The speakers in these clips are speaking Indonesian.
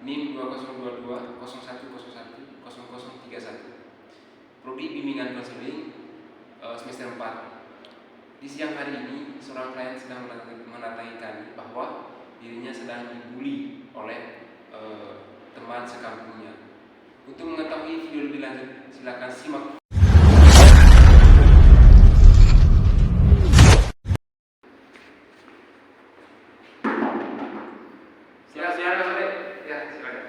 NIM 2022 0101 0031. Prodi Bimbingan Konseling semester 4. Di siang hari ini, seorang klien sedang mendatangi kami bahwa dirinya sedang dibully oleh teman sekampungnya. Untuk mengetahui video lebih lanjut, silakan simak. Silakan Mas Ade. Ya, silakan.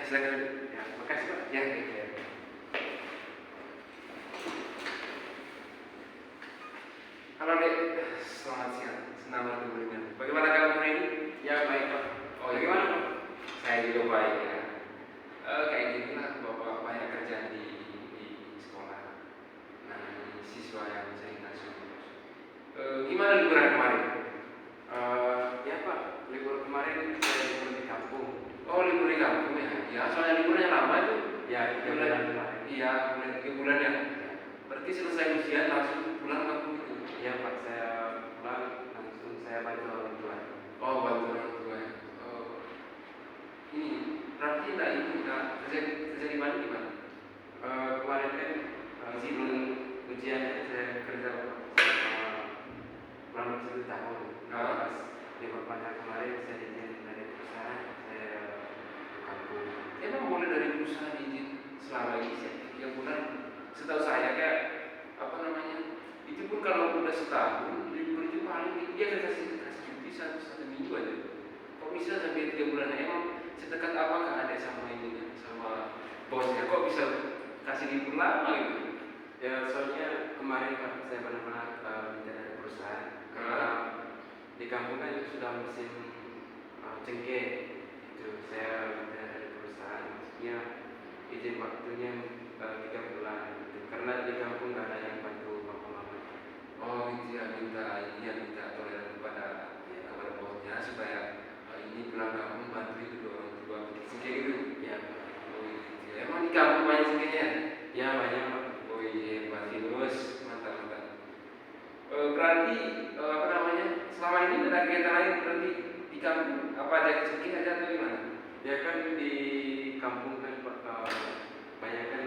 Silakan. Ya, makasih Pak. Ya. Halo Dek, selamat siang. Senang bertemu dengan. Bagaimana kabar hari ini? Ya baik Pak. Oh bagaimana Pak? Saya juga baik ya. Kayak gitulah Bapak banyak kerjaan di sekolah. Nah, siswa yang sering masuk. Gimana liburan kemarin? Ya Pak, libur kemarin saya libur di kampung. Oh libur di kampung ya? Ya soalnya liburnya lama itu. Ya 3 bulan kemarin. Iya, 3 bulan ya. Berarti selesai ujian langsung pulang kampung itu? Iya Pak, saya pulang langsung saya bantu orang tua. Oh bantu orang tua. Oh. Ini berarti enggak kerja di mana gimana? Kemarin kan sebelum ujian saya kerja selama 1 tahun. Pas libur panjang kemarin saya izin dari perusahaan, saya ke kampung. Emang boleh dari perusahaan izin selama ini 3 bulan? Setahu saya kayak apa namanya? Itu pun kalau udah setahun libur itu paling dia kasih cuti 1 minggu aja. Kok bisa sampai 3 bulan? Emang sedekat apakah ada sama ini sama bosnya? Kok bisa kasih libur lama gitu? Ya soalnya kemarin Pak saya benar-benar minta dari perusahaan karena di kampung kan sudah musim cengkeh. Itu saya minta dari perusahaan, maksudnya izin waktunya 3 bulan gitu. Karena di kampung nggak ada yang bantu bapak mama. Oh gitu ya, minta toleran kepada bosnya supaya ini pulang kampung bantu itu orang tua cengkeh gitu. Ya. Oh gitu ya. Emang di kampung banyak cengkehnya? Ya banyak Pak. Oh iya, berarti lulus mantap. Berarti apa namanya? Selama ini ada kegiatan lain berarti di kampung apa aja cengkeh aja atau gimana? Ya kan di kampung kan Pak banyak kan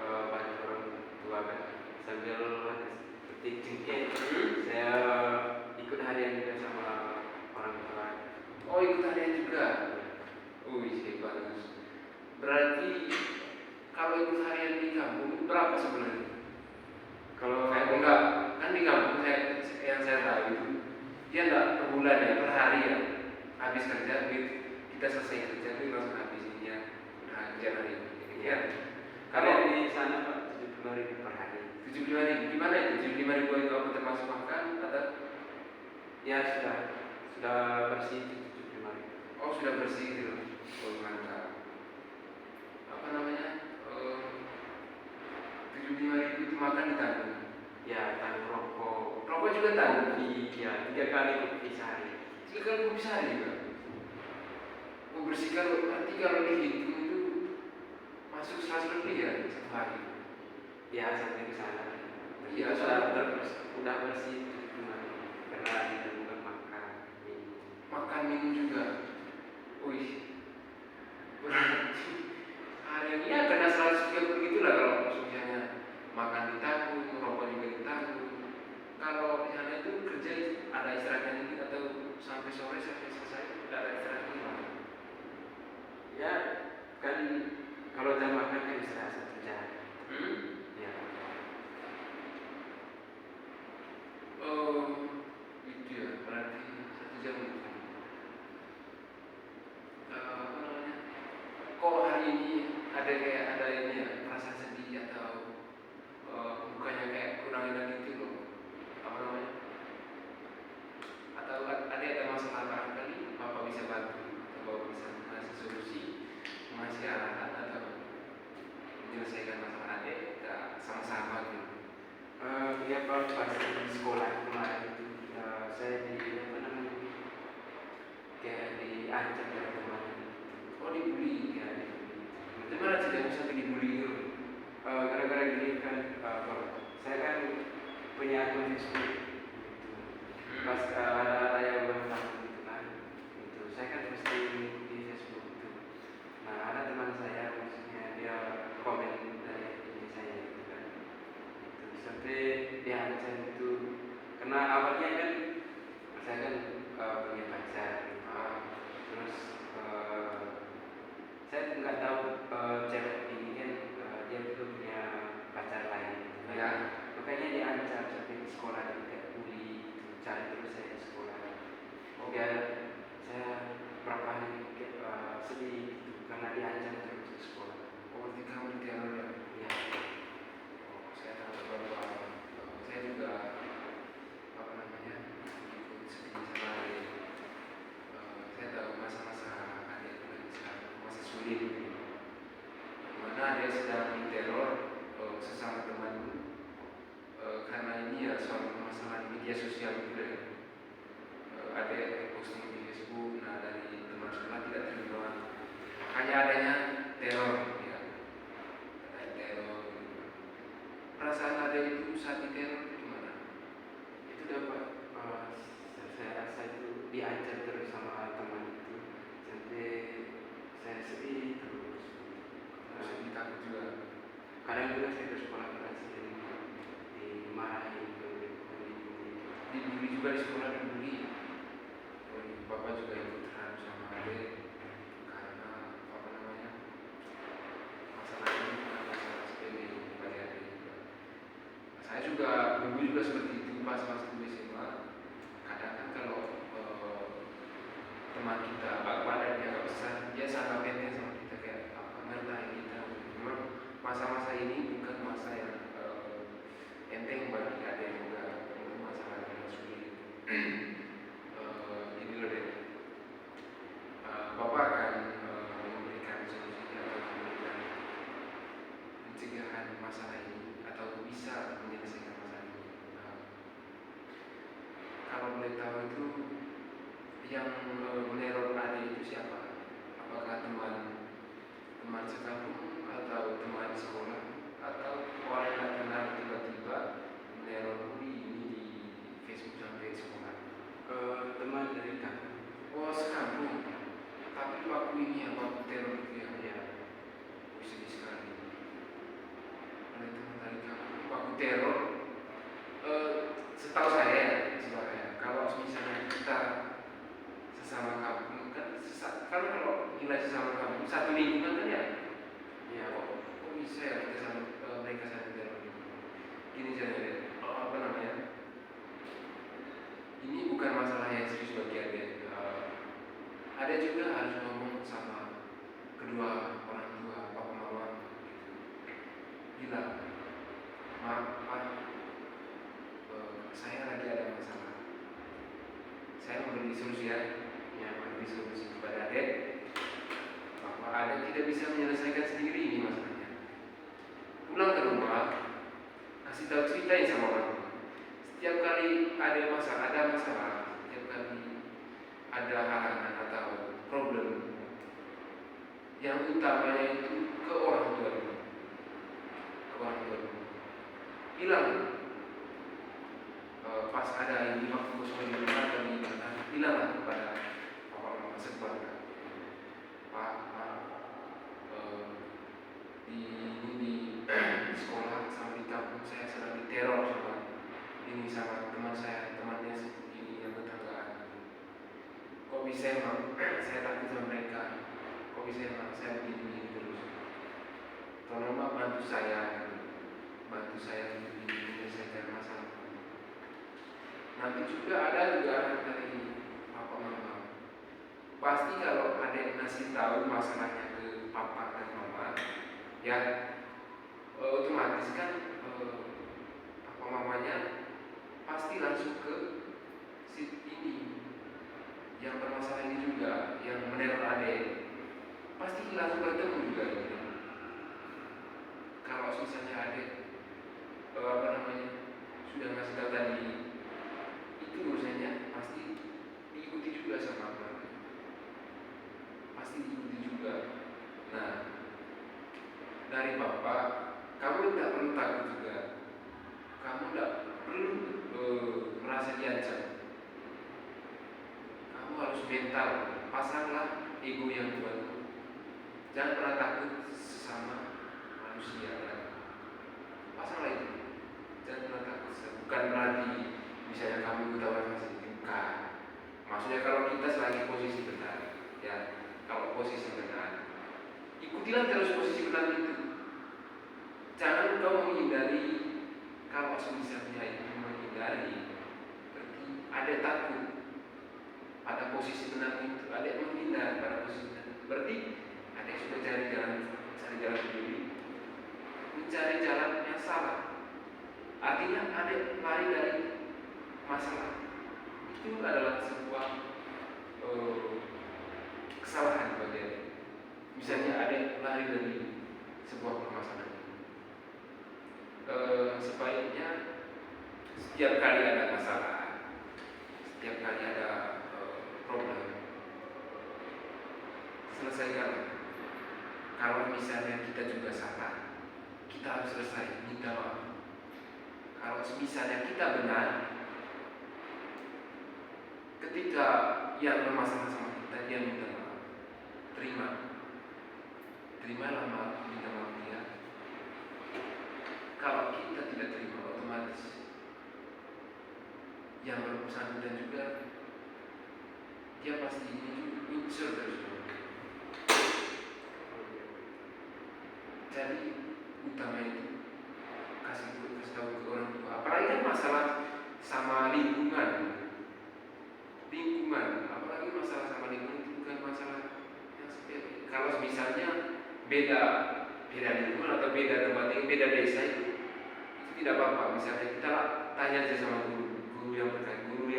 banyak orang tua kan sambil petik cengkeh. Saya ikut harian juga sama orang tua. Oh ikut harian juga. Wih bagus. Berarti kalau ikut harian di kampung berapa sebenarnya? Kalau enggak kan di kampung yang saya tahu itu dia enggak per bulan ya, per hari ya. Habis kerja kita selesai kerja itu langsung habisnya udah ujian hari ini. Ya. Kalau di sana Pak 75.000 per hari. 75.000 gimana itu? 75.000 itu apa termasuk makan atau? Ya sudah bersih 75.000. Oh sudah bersih gitu. Oh mantap. Apa namanya? 75.000 itu makan ditanggung. Ya tanggung rokok. Rokok juga tanggung. Iya 3 kali kopi sehari. 3 kali kopi sehari juga. Membersihkan berarti kalau dihitung itu masuk 100 lebih ya satu hari. Ya sampai ke sana. Iya sudah bersih karena itu bukan makan minum juga. Wih berarti harian ya kena 130 gitulah kalau misalnya makan ditanggung, rokok juga ditanggung. Kalau di sana itu kerja ada istirahatnya dikit atau sampai sore sampai selesai tidak ada istirahat gimana? Ya kan kalau jam makan kan istirahat 1 jam. Ya. Oh itu ya berarti 1 jam itu. Apa namanya? Kok hari ini ada ini ya perasaan sedih atau bukannya kayak kurang enak gitu loh? Apa namanya? Atau ada masalah barangkali Bapak bisa bantu atau Bapak bisa ngasih solusi, ngasih arahan atau menyelesaikan masalah adik kita sama-sama gitu. Ya Pak pas di sekolah kemarin itu saya di apa namanya? Kayak diancam dari teman. Oh dibully ya. Gimana tidak bisa dibully itu? Gara-gara gini kan saya kan punya akun Facebook. Pas ada yang sampai diancam itu karena awalnya kan saya kan punya pacar terus saya nggak tahu cewek ini kan dia itu punya pacar lain ya, makanya diancam sampai di sekolah kayak bully cari terus saya di sekolah ya saya berapa hari sedih gitu, karena diancam terus di sekolah. Berarti kamu diteror ya? Iya. Saya tahu bahwa saya juga ikut sedih sama adik. Saya tahu masa-masa adik lagi sekarang masa sulit, dimana dia sedang diteror sesama teman karena ini ya soal masalah media sosial gitu ya. Ada posting di Facebook, nah dari teman sekolah tidak terima, hanya adanya teror ya, ada teror. Perasaan ada itu saat diteror gimana? Itu dapat saya rasa itu diancam terus sama teman itu sampai saya sedih terus. Sedih takut juga. Kadang juga saya ke sekolah kelas dimarahin dibully juga di sekolah, dibully. Bapak juga ikut terharu sama adik karena masalah ini bukan masalah sepele bagi adik juga. Saya juga dulu juga seperti itu pas masuk di SMA. Kadang kan kalau teman kita badan dia agak besar, dia sangat pengen sama kita kayak ngertain kita. Memang masa-masa ini bukan masa yang enteng bagi adik juga, itu masalah yang sulit. Ini loh deh, Bapak akan memberikan solusi atau memberikan pencegahan masalah ini atau bisa menyelesaikan masalah ini. Kalau boleh tahu itu yang meneror adik itu siapa? Apakah teman sekampung atau teman sekolah atau orang yang tak kenal tiba-tiba meneror ini di Facebook sampai sekolah? teman dari kampung. Oh, sekampung. Tapi waktu ini apa teror itu ya? Sedih sekali. Oleh teman dari kampung, waktu teror. Setahu saya, kalau misalnya kita sesama kampung kan, kalau nilai sesama kampung satu lingkungan kan ya, kok bisa ya kita sama mereka saling teror? Gini saja deh, ini bukan masalah yang serius bagi adik. Ada juga harus ngomong sama kedua orang tua, papa mama gitu. Bilang, maaf pak, saya lagi ada masalah. Saya memberi solusi memberi solusi kepada adik. Bahwa adik tidak bisa menyelesaikan sendiri ini masalahnya. Pulang ke rumah, kasih tahu ceritain sama orang tua. Setiap kali ada masalah, setiap kali ada halangan atau problem, yang utamanya itu ke orang tua dulu. Bilang pas ada ini waktu kosong di rumah atau di mana, bilanglah kepada papa mama sekeluarga, Pak, di sekolah sama di kampung saya sedang diteror sama teman saya, temannya ini yang tetanggaan. Kok bisa emang saya takut sama mereka? Kok bisa emang saya begini terus? Tolong Pak bantu saya untuk menyelesaikan masalah. Nanti juga ada anak dari papa mama. Pasti kalau ada yang ngasih tahu masalahnya ke papa dan mama, ya otomatis kan papa mamanya pasti langsung ke si ini yang bermasalah ini juga, yang meneror adik, pasti langsung bertemu juga gitu. Kalau misalnya adik sudah ngasih tahu tadi, itu urusannya pasti diikuti juga sama keluarga, pasti diikuti juga. Nah, dari bapak, kamu tidak perlu takut juga, kamu tidak perlu merasa diancam. Kamu harus mental, pasanglah ego yang kuat. Jangan pernah takut sesama manusia. Pasanglah itu, jangan pernah kau menghindari, kalau misalnya itu menghindari, berarti ada takut pada posisi tenang itu, ada yang menghindar pada posisi tenang. Berarti ada yang sudah cari jalan sendiri, mencari jalan yang salah. Artinya ada lari dari masalah. Itu adalah sebuah kesalahan bagi dia. Misalnya ada yang lari dari sebuah permasalahan. Sebaiknya setiap kali ada masalah, setiap kali ada problem, selesaikan. Kalau misalnya kita juga salah, kita harus selesai, minta maaf. Kalau misalnya kita benar, ketika yang bermasalah sama kita, dia minta maaf, terimalah maaf, minta maaf dia. Kalau kita tidak terima, otomatis yang bersangkutan juga dia pasti insecure terus. Jadi utama itu kasih tahu ke orang tua. Apalagi kan masalah sama lingkungan, apalagi masalah sama lingkungan itu bukan masalah yang sepele. Kalau misalnya beda lingkungan atau beda tempat tinggal, beda desa itu tidak apa-apa. Misalnya kita tanya aja sama guru yang berkait, guru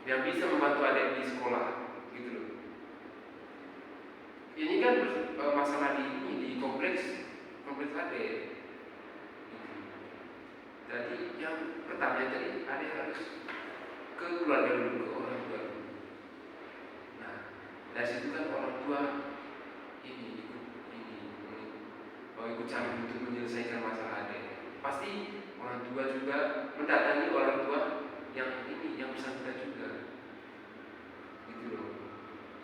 yang bisa membantu adik di sekolah, gitu loh. Ini kan masalah di kompleks adik. Jadi yang pertama tadi adik harus ke keluarga dulu, ke orang tua dulu. Nah, dari situ kan orang tua ikut campur untuk menyelesaikan masalah adik. Pasti orang tua juga mendatangi orang tua yang bersangkutan juga, gitu loh.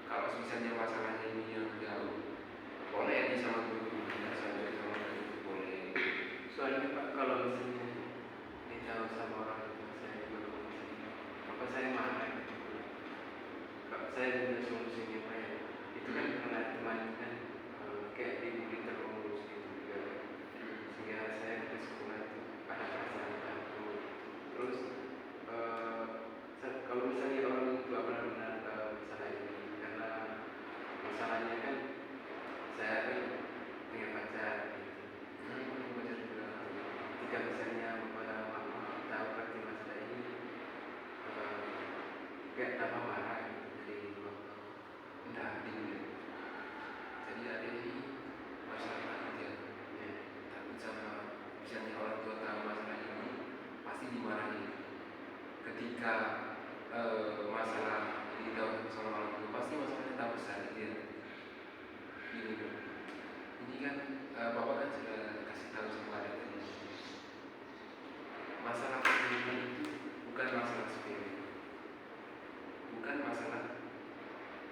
Kalau misalnya masalahnya ini yang jauh, boleh sama guru, tidak sampai sama guru, boleh. Soalnya Pak, kalau misalnya ditahu sama orang tua saya belum, apa saya marah gitu. Pak, saya punya solusinya Pak ya. Itu kan karena teman kan kayak dibully terus gitu juga. Sehingga saya ke sekolah itu ada perasaan takut. Terus kalau misalnya orang tua benar-benar masalah ini, karena masalahnya kan saya kan punya pacar gitu. Baca juga. Jika misalnya bapak mama tahu arti masalah ini, gak tambah marah gitu. Jadi bapak Enggak, dingin. Jadi ada ini masalah dia takut sama misalnya orang tua tahu masalah ini pasti dimarahi. Ketika masalah ini tahu sama orang tua pasti masalahnya tak besar dia. Ini loh. Ini kan bapak kan sudah kasih tahu sama adik tadi. Masalah pendidikan itu bukan masalah sepele, bukan masalah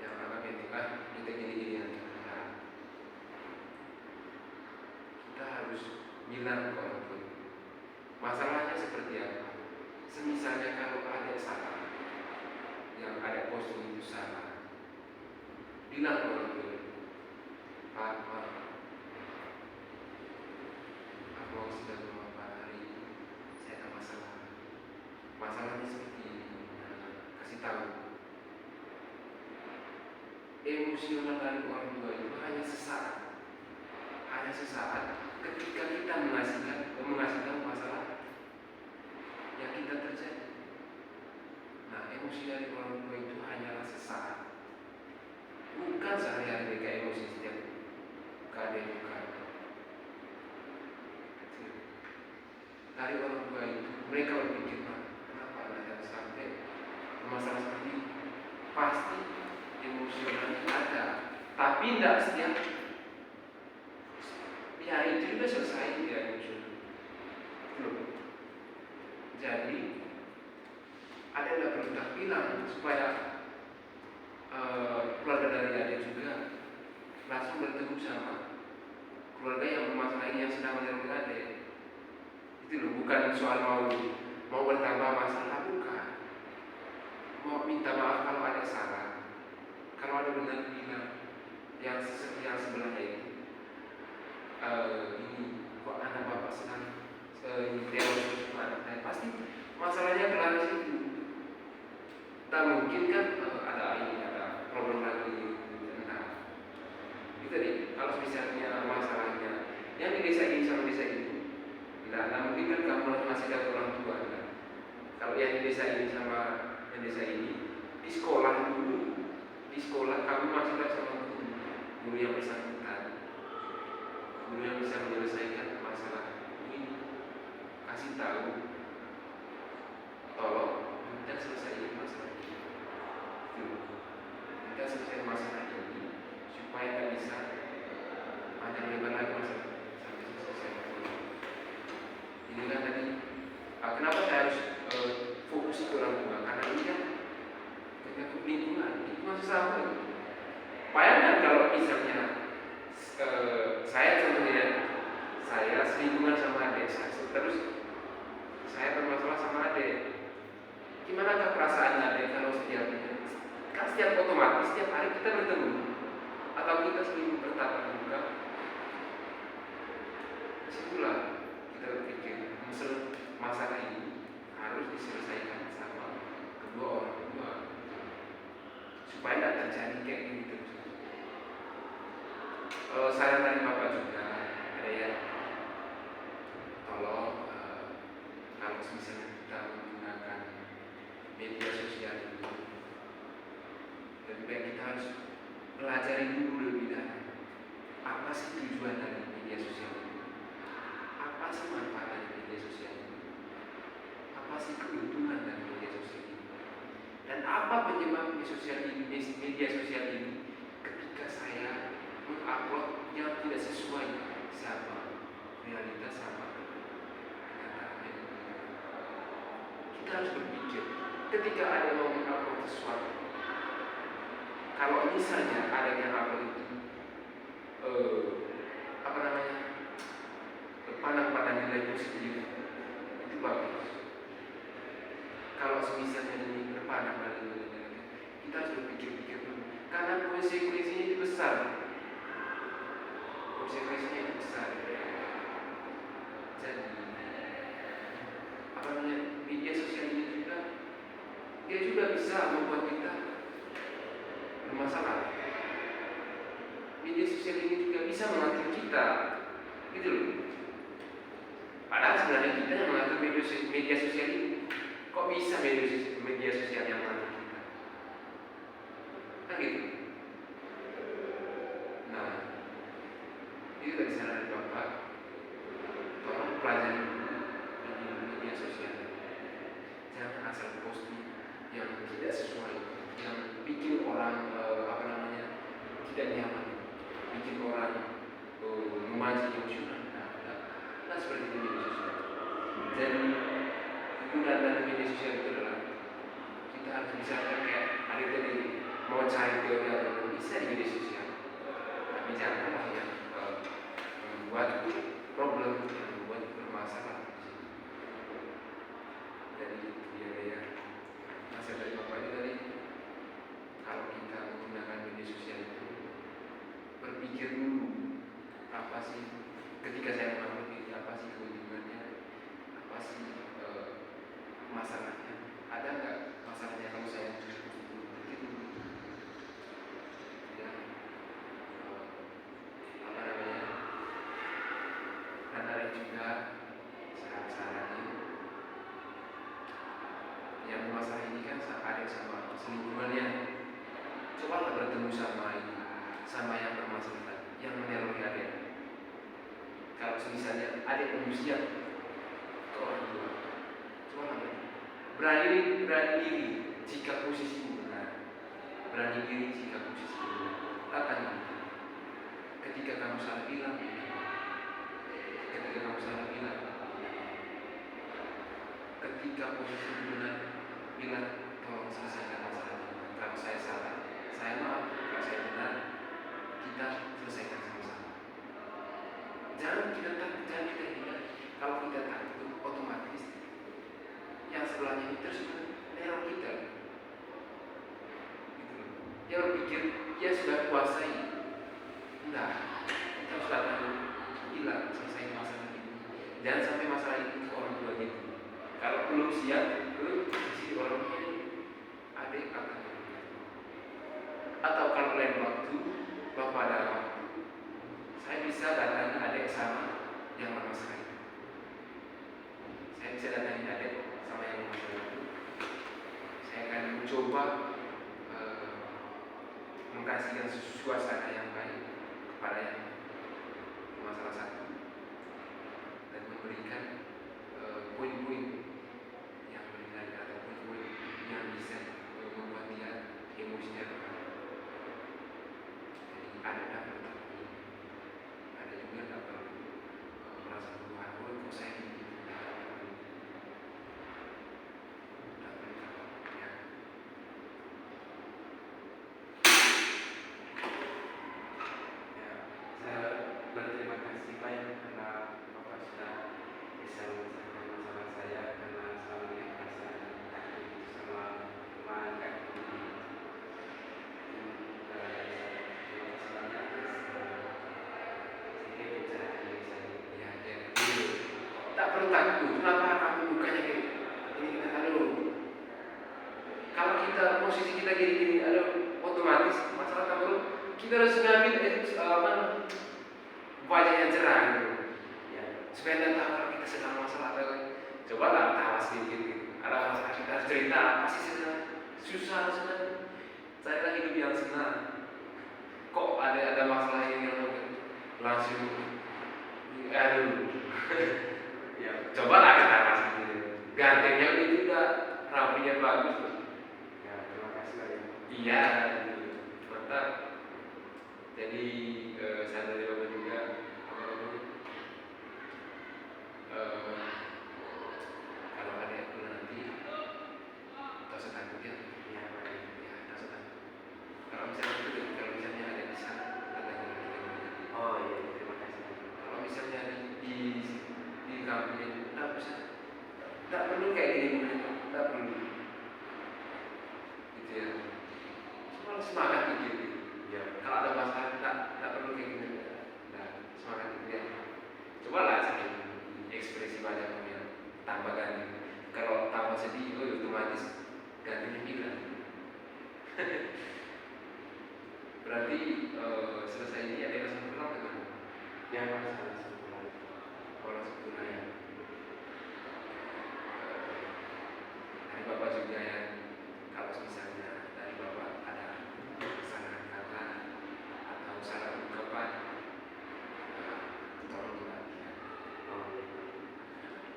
yang agak penting kita gini aja. Kita harus bilang ke orang tua masalahnya seperti apa. Semisalnya kalau ada salah, yang ada posting itu salah, bilang ke orang tua, Pak, aku sudah beberapa hari ini saya ada masalah. Masalahnya seperti ini. Kasih tahu. Emosional dari orang tua itu hanya sesaat ketika kita mengasihkan masalah yang kita terjadi. Nah, emosi dari orang tua itu hanyalah sesaat, bukan sehari-hari mereka emosi setiap keadaan duka. Dari orang tua itu mereka berpikir, kenapa ada sampai masalah seperti ini? Pasti emosionalnya ada, tapi tidak setiap ya itu juga selesai dia emosional. Jadi ada yang perlu kita bilang supaya keluarga dari adik juga langsung bertemu sama keluarga yang bermasalah ini yang sedang menerima adik. Itu loh, bukan soal mau bertambah masalah, bukan. Mau minta maaf kalau ada salah, kalau ada benar bilang yang sebelahnya itu ini ini teror tersebut, dan pasti masalahnya kelar di situ. Tak mungkin kan ada problem lagi. Nah, itu tadi kalau misalnya masalahnya yang di desa ini sama desa itu, nah mungkin kan kamu masih ada orang tua kan? Kalau yang di desa ini sama yang desa ini di sekolah dulu, di sekolah kamu masih ada sama guru yang bersangkutan, guru yang bisa menyelesaikan masalah ini, kasih tahu, tolong kita selesaikan masalah ini, kita selesaikan masalah ini supaya nggak bisa panjang lebar lagi masalah sampai selesai. Inilah tadi kenapa saya harus fokus ke orang tua, karena ini kan menyangkut lingkungan sama. Bayangkan kalau misalnya saya contohnya, saya selingkuhan sama adik saya, terus saya bermasalah sama adik, gimana perasaan adik kalau setiap otomatis setiap hari kita bertemu atau kita sering bertatap muka, disitulah kita berpikir masalah ini harus diselesaikan sama kedua orang tua supaya tidak terjadi kayak gini terus. Saya dari Bapak juga ada ya, tolong kalau misalnya kita menggunakan media sosial itu, lebih baik kita harus pelajari dulu lebih dalam apa sih tujuan dari media sosial itu, apa sih manfaat dari media sosial itu, apa sih keuntungan dari media sosial ini, dan apa penyebab media sosial ini ketika saya mengupload yang tidak sesuai sama realitas sama kenyataannya. Kita harus berpikir ketika ada yang mau mengupload sesuatu, kalau misalnya ada yang upload itu pandang pada nilai positif, itu bagus. Kalau misalnya ini berpandang pada nilai negatif, kita harus berpikir-pikir dulu, karena konsekuensinya itu besar. Konsekuensinya itu besar. Jadi media sosial ini juga, dia juga bisa membuat kita bermasalah. Media sosial ini juga bisa mengatur kita, gitu loh. Padahal sebenarnya kita yang mengatur media sosial ini. Kok bisa media sosial yang mengatur kita? Kan gitu. Nah, itu dari saran dari Bapak, tolong pelajari media sosial. Jangan asal posting yang tidak sesuai, yang bikin orang tidak nyaman, bikin orang memancing emosional. Nah, seperti itu media sosial. Jadi kegunaan dari media sosial itu adalah kita harus bisa kayak ada tadi mau cari teori atau bisa di media sosial, tapi janganlah yang membuat problem, yang membuat bermasalah. Jadi ya hasil dari Bapak ini tadi, kalau kita menggunakan media sosial itu berpikir dulu apa sih ketika saya mengambil ini, apa sih keuntungannya, apa sih masalahnya, ada nggak masalahnya kalau saya berpikir dulu ya, dan ada juga saran-sarannya yang masalah ini kan ada sama selingkuhannya, cobalah bertemu sama yang bermasalah, yang menerori adik. Kalau misalnya adik manusia ke orang tua, cobalah berani diri jika posisi benar, berani diri jika posisi benar. Datang ketika kamu salah bilang, ketika posisi benar bilang, tolong selesaikan masalah ini. Kalau saya salah, saya maaf. Kalau saya benar, kita selesaikan sama-sama. Jangan kita hindar. Kalau kita takut, otomatis yang sebelahnya ini tersebut teror kita. Gitu. Dia berpikir dia sudah kuasai. Enggak, kita sudah tahu hilang selesai masalah ini. Jangan sampai masalah itu belum siap ke sisi orang tua adik akan atau kalau lain waktu bapak ada waktu saya bisa datangi adik sama yang bermasalah itu. Saya bisa datangi adik sama yang bermasalah itu. Saya akan mencoba mengkasihkan suasana yang baik kepada yang masalah satu dan memberikan poin-poin yang benar atau poin-poin yang bisa membuat dia emosinya terbaik. Jadi ada dapat tapi ada juga dapat merasa berubah. Kok saya ini dapat ya. Saya berterima kasih banyak karena Bapak sudah bisa menyelesaikan masalah saya karena selama ini perasaan sama teman kaki tak perlu takut. Kenapa kamu bukannya kayak ini? Aduh, kalau kita posisi kita gini-gini, aduh, otomatis masalah kamu kita harus ngambil wajah yang cerah gitu. Ya, supaya tidak tahu kalau kita sedang masalah atau cobalah tawa sedikit gitu. Ada masalah kita harus cerita pasti sedang susah senang. Saya lagi hidup yang senang. Kok ada masalah yang langsung aduh. Ya, cobalah kita sedikit. Gantengnya itu udah rapinya bagus. Ya, terima kasih banyak. Iya, mantap. Jadi saya dari Bapak juga kalau ada yang nanti tak usah takut ya. Ya, tak usah takut. Kalau misalnya ada di sana, ada yang oh iya, terima kasih. Kalau misalnya di kampung itu, tak perlu kayak gini, tak perlu. Gitu ya. Cuma semangat gitu. Ya, kalau ada masalah tak perlu kayak gini. Nah, semangat gitu ya. Cobalah sambil ekspresi wajahmu yang tambah ganti. Kalau tambah sedih, otomatis gantinya hilang. Berarti selesai ini ada langsung pulang kan? Ya, langsung pulang. Oh, langsung pulang ya. Dari Bapak juga ya, kalau misalnya dari Bapak ada kesalahan kata atau salah ungkapan, tolong diperhatikan.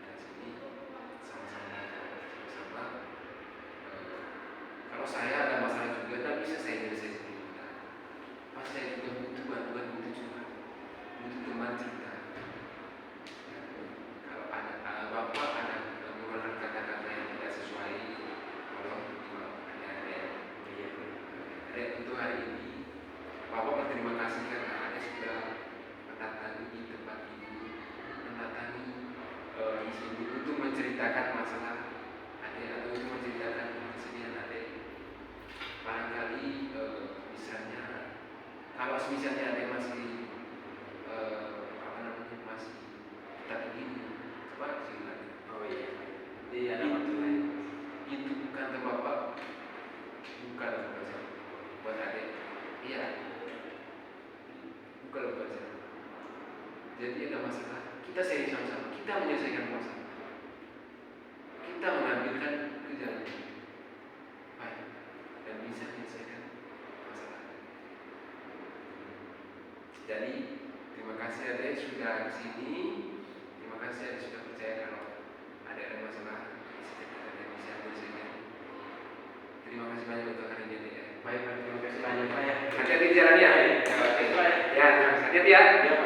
Dan sini sama-sama bersama. Kalau saya ada masalah juga, tak bisa saya nyelesain sendiri. Pas saya juga butuh bantuan, butuh curhat, butuh teman cerita. Kalau ada Bapak ada menggunakan kata-kata yang tidak sesuai, tolong dimaafkan ya. Ada untuk hari ini, Bapak berterima kasih karena ada sudah mendatangi di tempat ini, mendatangi di sini untuk menceritakan masalah adik atau untuk menceritakan kesedihan adik. Barangkali misalnya kalau misalnya adik masih masih tetap begini, coba cerita. Oh iya. Jadi ada waktu lain. Itu bukan ke Bapak, bukan buat adik. Iya. Bukan buat saya. Jadi ada masalah, kita sharing sama-sama, kita menyelesaikan masalah. Kita mengambilkan kerjaan baik dan bisa menyelesaikan masalah. Jadi terima kasih adik sudah kesini. Terima kasih adik sudah percaya kalau ada masalah bisa menyelesaikan. Terima kasih banyak untuk hari ini adik. Baik, terima kasih banyak Pak ya. Hati-hati di jalannya. Ya, hati-hati ya.